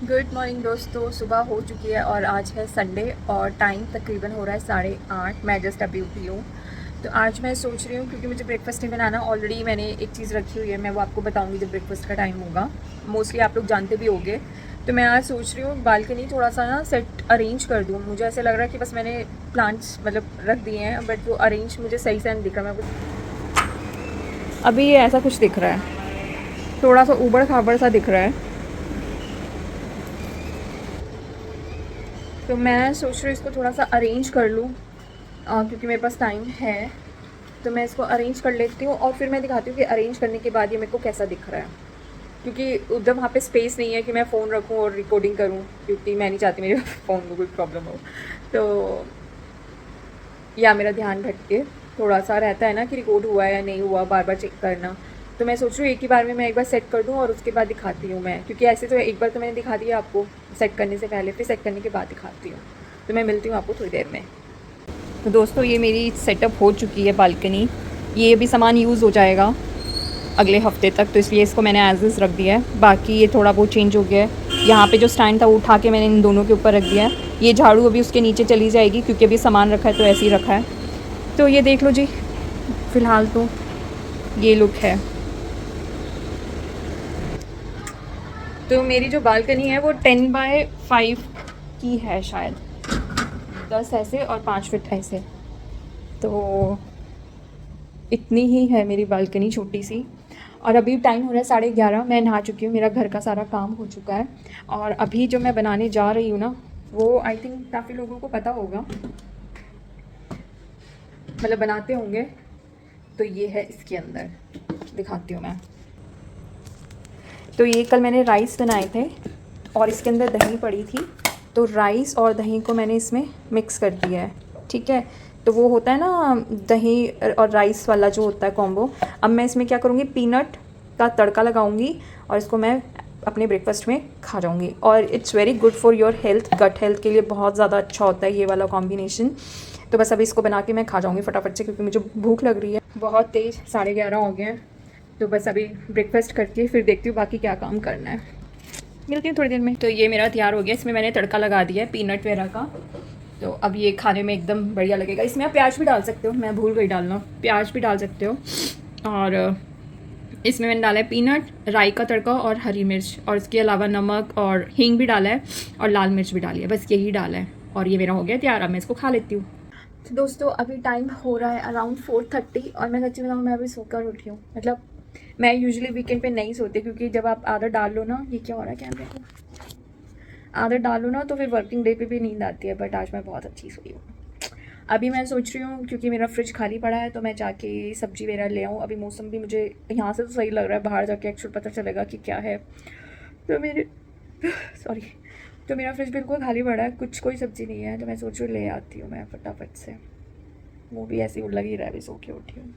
Good morning दोस्तों। सुबह हो चुकी है और आज है संडे और टाइम तकरीबन हो रहा है 8:30। मैं जस्ट अभी उठी हूँ। तो आज मैं सोच रही हूँ क्योंकि मुझे ब्रेकफास्ट नहीं बनाना, ऑलरेडी मैंने एक चीज़ रखी हुई है, मैं वो आपको बताऊँगी जब ब्रेकफास्ट का टाइम होगा। मोस्टली आप लोग जानते भी होंगे। तो मैं आज सोच रही हूँ बालकनी थोड़ा सा ना सेट अरेंज कर दूँ। मुझे ऐसे लग रहा है कि बस मैंने प्लांट्स मतलब रख दिए हैं, बट वो अरेंज मुझे सही से नहीं दिख रहा। मैं अभी ये ऐसा कुछ दिख रहा है, थोड़ा सा ऊबड़ खाबड़ सा दिख रहा है। तो मैं सोच रही हूँ इसको थोड़ा सा अरेंज कर लूँ, क्योंकि मेरे पास टाइम है। तो मैं इसको अरेंज कर लेती हूँ और फिर मैं दिखाती हूँ कि अरेंज करने के बाद ये मेरे को कैसा दिख रहा है। क्योंकि उधर वहाँ पे स्पेस नहीं है कि मैं फ़ोन रखूँ और रिकॉर्डिंग करूँ, क्योंकि मैं नहीं चाहती मेरे फ़ोन में कोई प्रॉब्लम हो। तो या मेरा ध्यान भटके, थोड़ा सा रहता है ना कि रिकॉर्ड हुआ है या नहीं हुआ, बार बार चेक करना। तो मैं सोच रही हूँ एक ही बार में मैं एक बार सेट कर दूँ और उसके बाद दिखाती हूँ मैं, क्योंकि ऐसे तो एक बार तो मैंने दिखा दिया आपको सेट करने से पहले, फिर सेट करने के बाद दिखाती हूँ। तो मैं मिलती हूँ आपको थोड़ी देर में। तो दोस्तों ये मेरी सेटअप हो चुकी है बालकनी। ये भी सामान यूज़ हो जाएगा अगले हफ्ते तक, तो इसलिए इसको मैंने एज इज़ रख दिया है। बाकी ये थोड़ा बहुत चेंज हो गया है। यहाँ पे जो स्टैंड था वो उठा के मैंने इन दोनों के ऊपर रख दिया है। ये झाड़ू अभी उसके नीचे चली जाएगी क्योंकि अभी सामान रखा है तो ऐसे ही रखा है। तो ये देख लो जी, फ़िलहाल तो ये लुक है। तो मेरी जो बालकनी है वो 10x5 की है शायद, 10 ऐसे और 5 फीट ऐसे। तो इतनी ही है मेरी बालकनी, छोटी सी। और अभी टाइम हो रहा है 11:30। मैं नहा चुकी हूँ, मेरा घर का सारा काम हो चुका है। और अभी जो मैं बनाने जा रही हूँ ना, वो आई थिंक काफ़ी लोगों को पता होगा, मतलब बनाते होंगे। तो ये है इसके अंदर, दिखाती हूँ मैं। तो ये कल मैंने राइस बनाए थे और इसके अंदर दही पड़ी थी, तो राइस और दही को मैंने इसमें मिक्स कर दिया है। ठीक है, तो वो होता है ना दही और राइस वाला जो होता है कॉम्बो। अब मैं इसमें क्या करूँगी, पीनट का तड़का लगाऊंगी और इसको मैं अपने ब्रेकफास्ट में खा जाऊँगी। और it's very good for your health, gut health के लिए बहुत ज़्यादा अच्छा होता है ये वाला कॉम्बिनेशन। तो बस अभी इसको बना के मैं खा जाऊँगी फटाफट से, क्योंकि मुझे भूख लग रही है बहुत तेज़। 11:30 हो गए हैं। तो बस अभी ब्रेकफास्ट करके फिर देखती हूँ बाकी क्या काम करना है। मिलती हूँ थोड़ी देर में। तो ये मेरा तैयार हो गया, इसमें मैंने तड़का लगा दिया है पीनट वगैरह का। तो अब ये खाने में एकदम बढ़िया लगेगा। इसमें आप प्याज भी डाल सकते हो, मैं भूल गई डालना, प्याज भी डाल सकते हो। और इसमें मैंने डाला है पीनट, राई का तड़का और हरी मिर्च, और इसके अलावा नमक और हींग भी डाला है और लाल मिर्च भी डाली है। बस यही डाला है और ये मेरा हो गया तैयार। अब मैं इसको खा लेती हूँ। तो दोस्तों अभी टाइम हो रहा है अराउंड 4:30 और मैं सच्ची बताऊँ मैं अभी सोकर उठी हूँ। मतलब मैं यूजुअली वीकेंड पे नहीं सोती, क्योंकि जब आप आदत डाल लो ना, ये क्या हो रहा है कैमरे को, आदत डाल लो ना तो फिर वर्किंग डे पे भी नींद आती है। बट आज मैं बहुत अच्छी सोई हूँ। अभी मैं सोच रही हूँ क्योंकि मेरा फ्रिज खाली पड़ा है, तो मैं जाके सब्जी वगैरह ले आऊँ। अभी मौसम भी मुझे यहाँ से तो सही लग रहा है, बाहर जाके एक्चुअल पता चलेगा कि क्या है। तो मेरे सॉरी, तो मेरा फ्रिज बिल्कुल खाली पड़ा है, कुछ कोई सब्ज़ी नहीं है। तो मैं सोच रही हूँ ले आती हूँ मैं फटाफट से। वो भी ऐसे ही लग ही रहा है, अभी सो के उठी हूँ।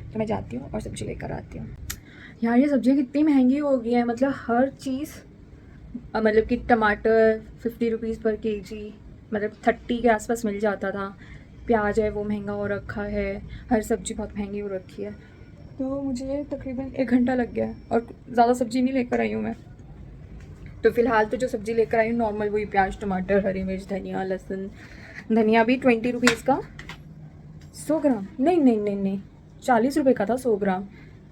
तो मैं जाती हूँ और सब्ज़ी लेकर आती हूँ। यार ये सब्ज़ियाँ कितनी महंगी हो गई हैं, मतलब हर चीज़। मतलब कि टमाटर 50 रुपीज़ पर केजी, मतलब 30 के आसपास मिल जाता था। प्याज है वो महंगा हो रखा है, हर सब्ज़ी बहुत महंगी हो रखी है। तो मुझे तकरीबन 1 घंटा लग गया और ज़्यादा सब्ज़ी नहीं लेकर आई हूँ मैं। तो फ़िलहाल तो जो सब्ज़ी लेकर आई हूँ नॉर्मल वही प्याज टमाटर हरी मिर्च धनिया लहसुन। धनिया भी 20 रुपीज़ का 100 ग्राम, नहीं नहीं नहीं नहीं, 40 रुपये का था 100 ग्राम।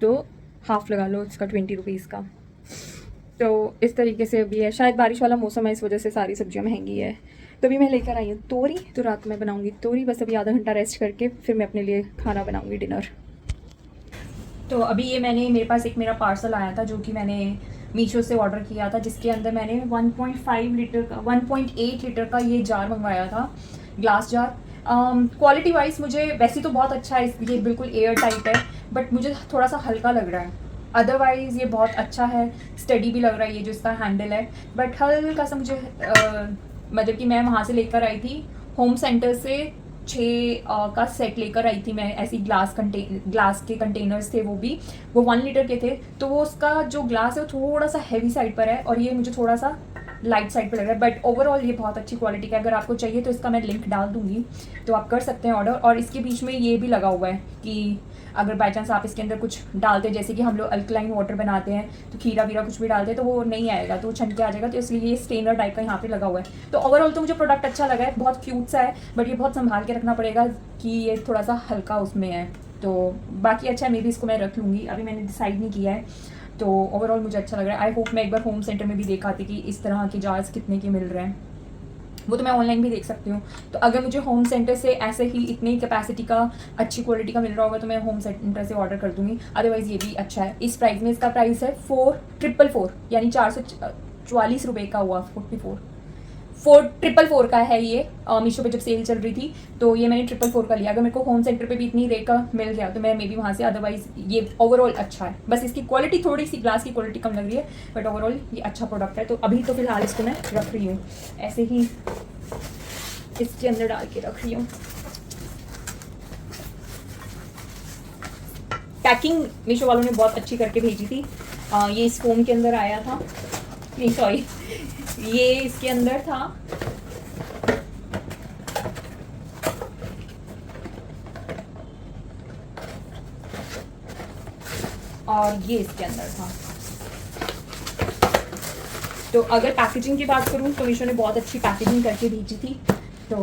तो हाफ़ लगा लो इसका 20 रुपीज़ का। तो इस तरीके से अभी है, शायद बारिश वाला मौसम है इस वजह से सारी सब्जियां महंगी है। तो अभी मैं लेकर आई हूँ तोरी, तो रात में बनाऊँगी तोरी। बस अभी आधा घंटा रेस्ट करके फिर मैं अपने लिए खाना बनाऊँगी, डिनर। तो अभी ये मैंने, मेरे पास एक मेरा पार्सल आया था जो कि मैंने मीशो से ऑर्डर किया था, जिसके अंदर मैंने 1.5 लीटर का 1.8 लीटर का ये जार मंगवाया था, ग्लास जार। क्वालिटी वाइज मुझे वैसे तो बहुत अच्छा है, ये बिल्कुल एयर टाइट है, बट मुझे थोड़ा सा हल्का लग रहा है। अदरवाइज़ ये बहुत अच्छा है, स्टडी भी लग रहा है ये जो इसका हैंडल है। बट हल्का सा मुझे मतलब कि मैं वहाँ से लेकर आई थी होम सेंटर से 6 का सेट लेकर आई थी मैं, ऐसी ग्लास के कंटेनर्स थे, वो 1 लीटर के थे। तो वो उसका जो ग्लास है वो थोड़ा सा हैवी साइड पर है और ये मुझे थोड़ा सा लाइट साइड पर लग रहा है। बट ओवरऑल ये बहुत अच्छी क्वालिटी का है। अगर आपको चाहिए तो इसका मैं लिंक डाल दूंगी, तो आप कर सकते हैं ऑर्डर। और इसके बीच में ये भी लगा हुआ है कि अगर बाई चांस आप इसके अंदर कुछ डालते हैं, जैसे कि हम लोग अल्कलाइन वाटर बनाते हैं तो खीरा वीरा कुछ भी डालते हैं तो वो नहीं आएगा, तो वो छन के आ जाएगा। तो इसलिए ये स्टेनर टाइप का यहाँ पे लगा हुआ है। तो ओवरऑल तो मुझे प्रोडक्ट अच्छा लगा है, बहुत क्यूट सा है, बट ये बहुत संभाल के रखना पड़ेगा कि ये थोड़ा सा हल्का उसमें है। तो बाकी अच्छा है, मे भी इसको मैं रख लूँगी, अभी मैंने डिसाइड नहीं किया है। तो ओवरऑल मुझे अच्छा लग रहा है। आई होप मैं एक बार होम सेंटर में भी देखा थी कि इस तरह के जार्स कितने के मिल रहे हैं, वो तो मैं ऑनलाइन भी देख सकती हूँ। तो अगर मुझे होम सेंटर से ऐसे ही इतनी कैपेसिटी का अच्छी क्वालिटी का मिल रहा होगा तो मैं होम सेंटर से ऑर्डर कर दूँगी। अदरवाइज़ ये भी अच्छा है। इस प्राइस में इसका प्राइस है 4444 यानी 444 रुपये का हुआ, 444 का है ये। मीशो पे जब सेल चल रही थी तो ये मैंने 444 का लिया। अगर मेरे को होम सेंटर पे भी इतनी रेट का मिल गया तो मैं मे बी वहाँ से, अदरवाइज ये ओवरऑल अच्छा है। बस इसकी क्वालिटी थोड़ी सी, ग्लास की क्वालिटी कम लग रही है, बट ओवरऑल ये अच्छा प्रोडक्ट है। तो अभी तो फिलहाल इसको मैं रख रही हूँ, ऐसे ही इसके अंदर डाल के रख रही हूँ। पैकिंग मीशो वालों ने बहुत अच्छी करके भेजी थी। ये इस फोम के अंदर आया था, नहीं सॉरी, ये इसके अंदर था। और ये इसके अंदर था। तो अगर पैकेजिंग की बात करूं तो मीशो ने बहुत अच्छी पैकेजिंग करके भेजी थी। तो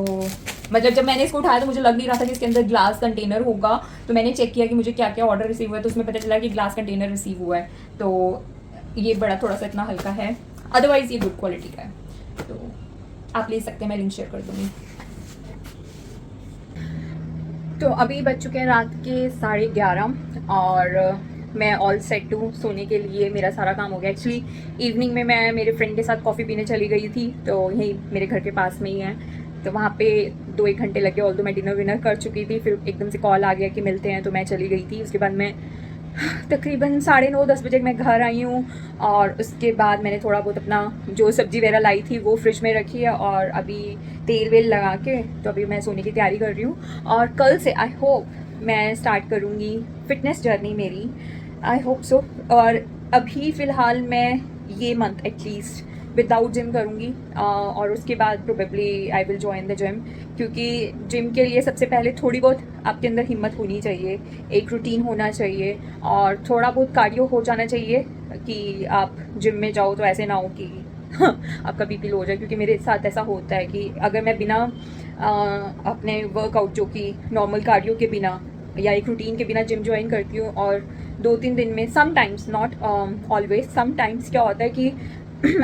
मतलब जब मैंने इसको उठाया तो मुझे लग नहीं रहा था कि इसके अंदर ग्लास कंटेनर होगा। तो मैंने चेक किया कि मुझे क्या क्या ऑर्डर रिसीव हुआ है, तो उसमें पता चला कि ग्लास कंटेनर रिसीव हुआ है। तो ये बड़ा थोड़ा सा इतना हल्का है, अदरवाइज़ ये गुड क्वालिटी का है। तो आप ले सकते हैं, मैं लिंक शेयर कर दूँगी। तो अभी बज चुके हैं रात के 11:30 और मैं ऑल सेट हूँ सोने के लिए। मेरा सारा काम हो गया। एक्चुअली इवनिंग में मैं मेरे फ्रेंड के साथ कॉफ़ी पीने चली गई थी, तो यहीं मेरे घर के पास में ही है। तो वहाँ पे 2-1 घंटे लगे, ऑल तो मैं डिनर विनर कर चुकी थी। फिर एकदम से कॉल आ गया कि मिलते हैं, तो मैं चली गई थी। उसके बाद मैं तकरीबन 9:30-10 बजे मैं घर आई हूँ और उसके बाद मैंने थोड़ा बहुत अपना जो सब्ज़ी वगैरह लाई थी वो फ्रिज में रखी है और अभी तेल वेल लगा के तो अभी मैं सोने की तैयारी कर रही हूँ। और कल से आई होप मैं स्टार्ट करूँगी फ़िटनेस जर्नी मेरी, आई होप सो। और अभी फ़िलहाल मैं ये मंथ एटलीस्ट विदाउट जिम करूँगी और उसके बाद probably I will join the gym, क्योंकि जिम के लिए सबसे पहले थोड़ी बहुत आपके अंदर हिम्मत होनी चाहिए, एक रूटीन होना चाहिए और थोड़ा बहुत कार्डियो हो जाना चाहिए कि आप जिम में जाओ तो ऐसे ना हो कि आपका बीपी लो हो जाए। क्योंकि मेरे साथ ऐसा होता है कि अगर मैं बिना अपने वर्कआउट जो कि नॉर्मल कार्डियो के बिना या एक रूटीन के बिना जिम ज्वाइन करती हूँ और 2-3 दिन में, समटाइम्स नॉट ऑलवेज, समटाइम्स क्या होता है कि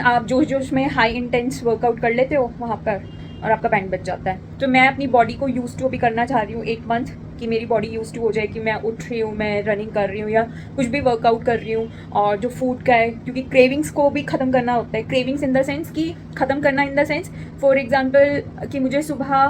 आप जोश जोश में हाई इंटेंस वर्कआउट कर लेते हो वहाँ पर और आपका बैंड बच जाता है। तो मैं अपनी बॉडी को यूज़ टू अभी करना चाह रही हूँ 1 मंथ, कि मेरी बॉडी यूज़ टू हो जाए कि मैं उठ रही हूँ, मैं रनिंग कर रही हूँ या कुछ भी वर्कआउट कर रही हूँ। और जो फूड का है, क्योंकि क्रेविंग्स को भी ख़त्म करना होता है। क्रेविंग्स इन द सेंस कि ख़त्म करना in the sense, for example कि मुझे सुबह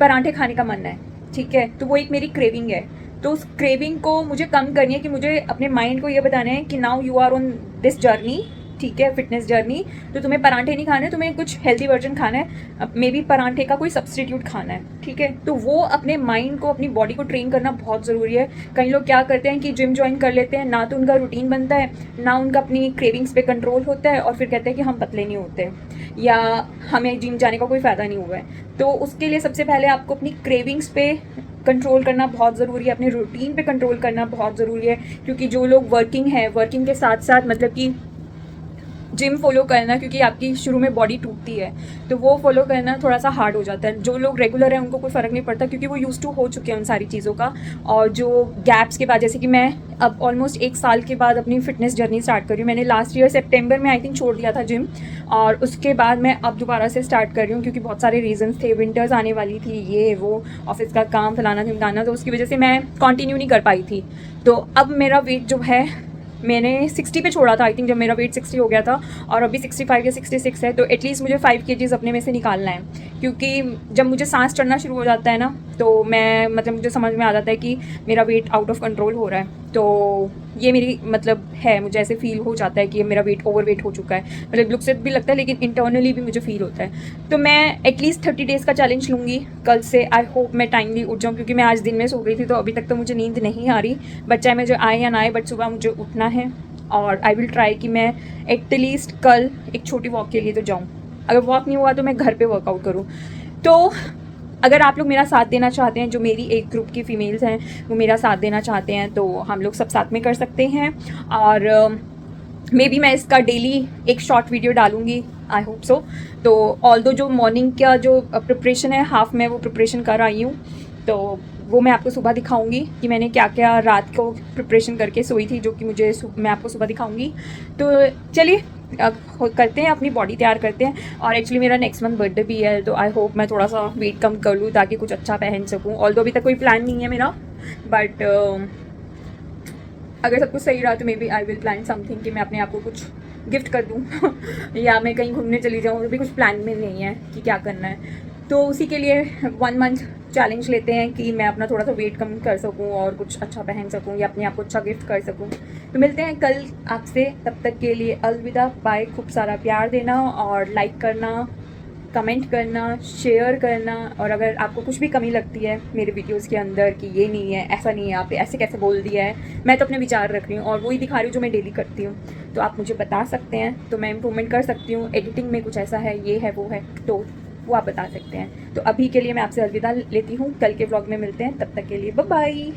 पराठे खाने का मन है, ठीक है, तो वो एक मेरी क्रेविंग है। तो उस क्रेविंग को मुझे कम करनी है कि मुझे अपने माइंड को ये बताना है कि now you are on this journey, ठीक है, फिटनेस जर्नी। तो तुम्हें पराठे नहीं खाने, तुम्हें कुछ हेल्दी वर्जन खाना है, मे बी पराठे का कोई सब्सटीट्यूट खाना है, ठीक है। तो वो अपने माइंड को, अपनी बॉडी को ट्रेन करना बहुत ज़रूरी है। कई लोग क्या करते हैं कि जिम ज्वाइन कर लेते हैं, ना तो उनका रूटीन बनता है, ना उनका अपनी क्रेविंग्स पे कंट्रोल होता है और फिर कहते हैं कि हम पतले नहीं होते या हमें जिम जाने का कोई फ़ायदा नहीं हुआ है। तो उसके लिए सबसे पहले आपको अपनी क्रेविंग्स पे कंट्रोल करना बहुत ज़रूरी है, अपने रूटीन पे कंट्रोल करना बहुत ज़रूरी है। क्योंकि जो लोग वर्किंग है, वर्किंग के साथ साथ मतलब कि जिम फॉलो करना, क्योंकि आपकी शुरू में बॉडी टूटती है तो वो फॉलो करना थोड़ा सा हार्ड हो जाता है। जो लोग रेगुलर हैं उनको कोई फ़र्क नहीं पड़ता क्योंकि वो यूज़ टू हो चुके हैं उन सारी चीज़ों का। और जो गैप्स के बाद, जैसे कि मैं अब ऑलमोस्ट 1 साल के बाद अपनी फ़िटनेस जर्नी स्टार्ट कर रही हूँ। मैंने लास्ट ईयर सितंबर में आई थिंक छोड़ दिया था जिम और उसके बाद मैं अब दोबारा से स्टार्ट कर रही हूँ क्योंकि बहुत सारे रीजंस थे। विंटर्स आने वाली थी, ये वो, ऑफिस का काम, फलाना ढिमकाना, तो उसकी वजह से मैं कंटिन्यू नहीं कर पाई थी। तो अब मेरा वेट जो है, मैंने 60 पे छोड़ा था आई थिंक जब मेरा वेट 60 हो गया था और अभी 65 या 66 है। तो एटलीस्ट मुझे 5 kgs अपने में से निकालना है, क्योंकि जब मुझे सांस चढ़ना शुरू हो जाता है ना तो मैं मतलब मुझे समझ में आ जाता है कि मेरा वेट आउट ऑफ कंट्रोल हो रहा है। तो ये मेरी मतलब है, मुझे ऐसे फील हो जाता है कि मेरा वेट ओवर वेट हो चुका है। मतलब लुक से भी लगता है लेकिन इंटरनली भी मुझे फील होता है। तो मैं एटलीस्ट 30 डेज़ का चैलेंज लूँगी कल से। आई होप मैं टाइमली उठ जाऊँ, क्योंकि मैं आज दिन में सो गई थी तो अभी तक तो मुझे नींद नहीं आ रही। बट चाहे मुझे आए या ना आए, बट सुबह मुझे उठना है और आई विल ट्राई कि मैं एटलीस्ट कल एक छोटी वॉक के लिए तो जाऊँ। अगर वॉक नहीं हुआ तो मैं घर पे वर्कआउट करूँ। तो अगर आप लोग मेरा साथ देना चाहते हैं, जो मेरी एक ग्रुप की फ़ीमेल्स हैं वो मेरा साथ देना चाहते हैं, तो हम लोग सब साथ में कर सकते हैं। और मे बी मैं इसका डेली एक शॉर्ट वीडियो डालूँगी, आई होप सो। तो ऑल्दो जो मॉर्निंग का जो प्रिपरेशन है, हाफ में वो प्रिपरेशन कर आई हूँ, तो वो मैं आपको सुबह दिखाऊंगी कि मैंने क्या क्या रात को प्रिपरेशन करके सोई थी, जो कि मैं आपको सुबह दिखाऊंगी। तो चलिए करते हैं, अपनी बॉडी तैयार करते हैं। और एक्चुअली मेरा नेक्स्ट मंथ बर्थडे भी है, तो आई होप मैं थोड़ा सा वेट कम कर लूँ ताकि कुछ अच्छा पहन सकूँ। ऑल्दो अभी तक कोई प्लान नहीं है मेरा, बट अगर सब कुछ सही रहा तो maybe I will plan something कि मैं अपने आप को कुछ गिफ्ट कर दूँ या मैं कहीं घूमने चली जाऊँ, तो भी कुछ प्लान में नहीं है कि क्या करना है। तो उसी के लिए 1 मंथ चैलेंज लेते हैं कि मैं अपना थोड़ा सा वेट कम कर सकूं और कुछ अच्छा पहन सकूं या अपने आप को अच्छा गिफ्ट कर सकूं। तो मिलते हैं कल आपसे, तब तक के लिए अलविदा, बाय। खूब सारा प्यार देना और लाइक करना, कमेंट करना, शेयर करना। और अगर आपको कुछ भी कमी लगती है मेरे वीडियोज़ के अंदर कि ये नहीं है, ऐसा नहीं है, आप ऐसे कैसे बोल दिया है, मैं तो अपने विचार रख रही हूँ और वही दिखा रही हूँ जो मैं डेली करती हूँ, तो आप मुझे बता सकते हैं, तो मैं इम्प्रूवमेंट कर सकती हूँ। एडिटिंग में कुछ ऐसा है, ये है, वो है, तो वो आप बता सकते हैं। तो अभी के लिए मैं आपसे अलविदा लेती हूँ, कल के व्लॉग में मिलते हैं, तब तक के लिए बाय बाय।